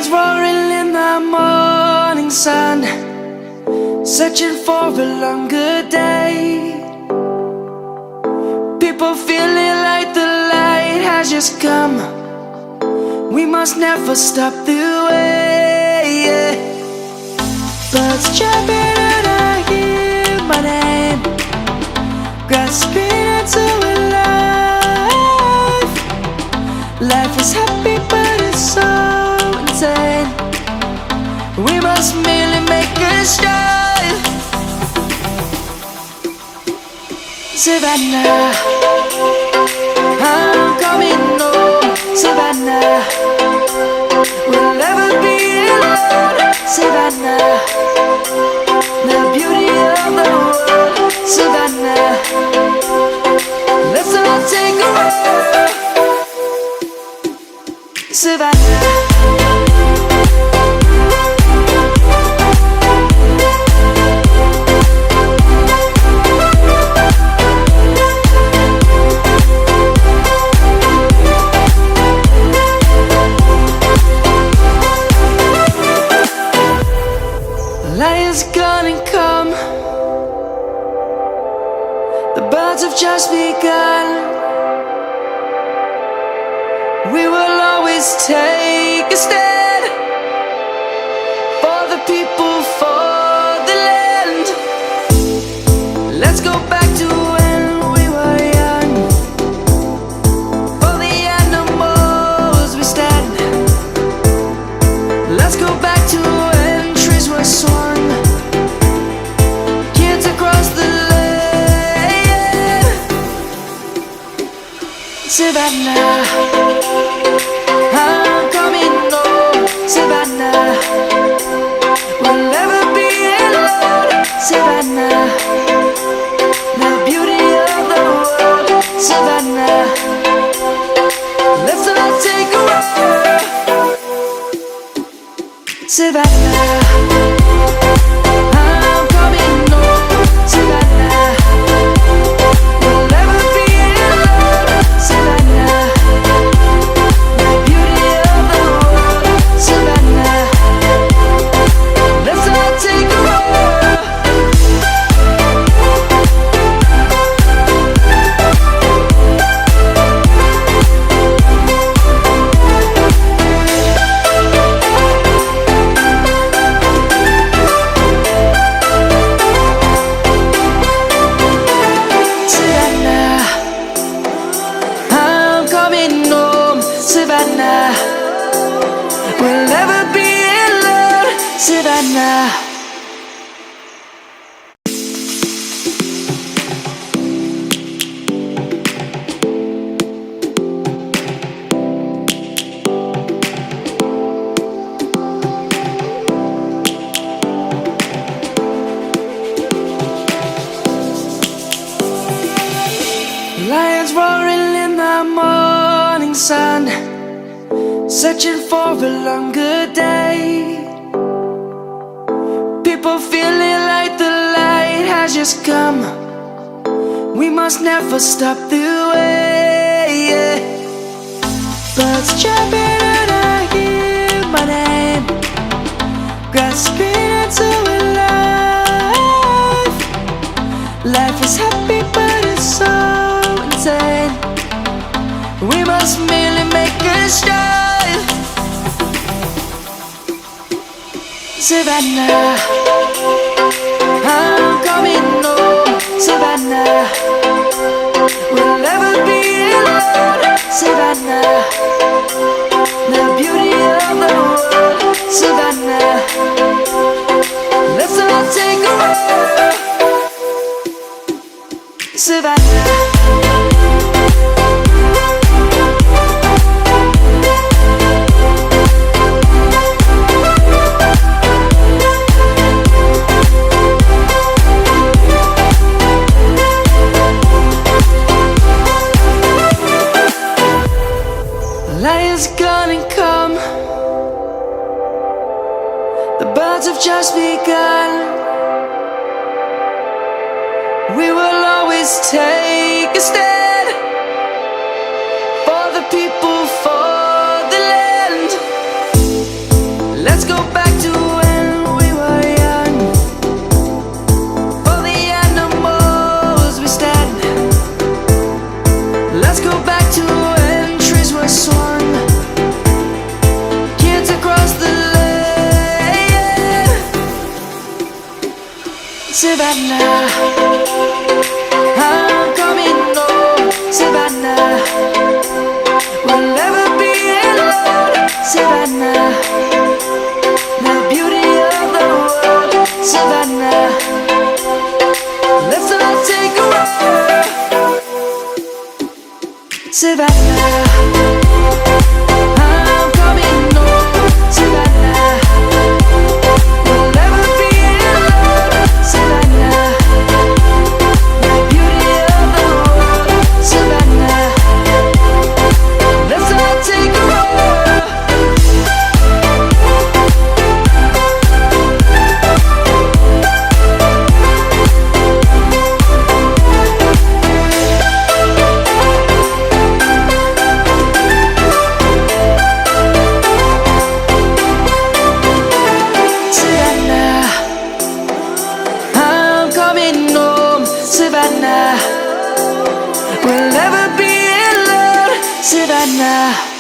Lions roaring in the morning sun, searching for a longer day. People feeling like the light has just come. We must never stop the way. Birds chirping and I hear my name, grasping into a life. Life is happy but it's so insane. We must merely make a start. Savannah, I'm coming home. Savannah, we'll never be alone. Savannah, the beauty of the world. Savannah, let's all take a walk. Savannah, lion's gonna come. The birds have just begun. We will always take a stand for the people, for the land. Let's go back to when we were young. For the animals we stand. Let's go back to when trees were swung, kids across the land. Savannah, I'm coming home. Savannah, we'll never be alone. Savannah, the beauty of the world. Savannah, let's all take a walk. Savannah, I'm coming home. Savannah, we'll never be alone. Savannah, the beauty of the world. Savannah, let's all take a walk. Savannah, I'm coming home. Savannah, we'll never be alone. Savannah. Lions roaring in the morning sun, searching for a longer day. People feeling like the light has just come. We must never stop the way. Birds chirping and I hear my name, grasping into a life. Life is happy but it's so insane. We must merely make a start. Savannah, I'm coming home. Savannah, we'll never be alone. Savannah, the beauty of the world. Savannah, let's all take a walk. Savannah, lion's gonna come. The birds have just begun. We will always take a stand for the people, for the land. I'm coming home, Savannah. We'll never be alone, Savannah. The beauty of the world, Savannah. Let's all take a roll. Savannah, I'm coming home, Savannah. We'll never be alone, Savannah.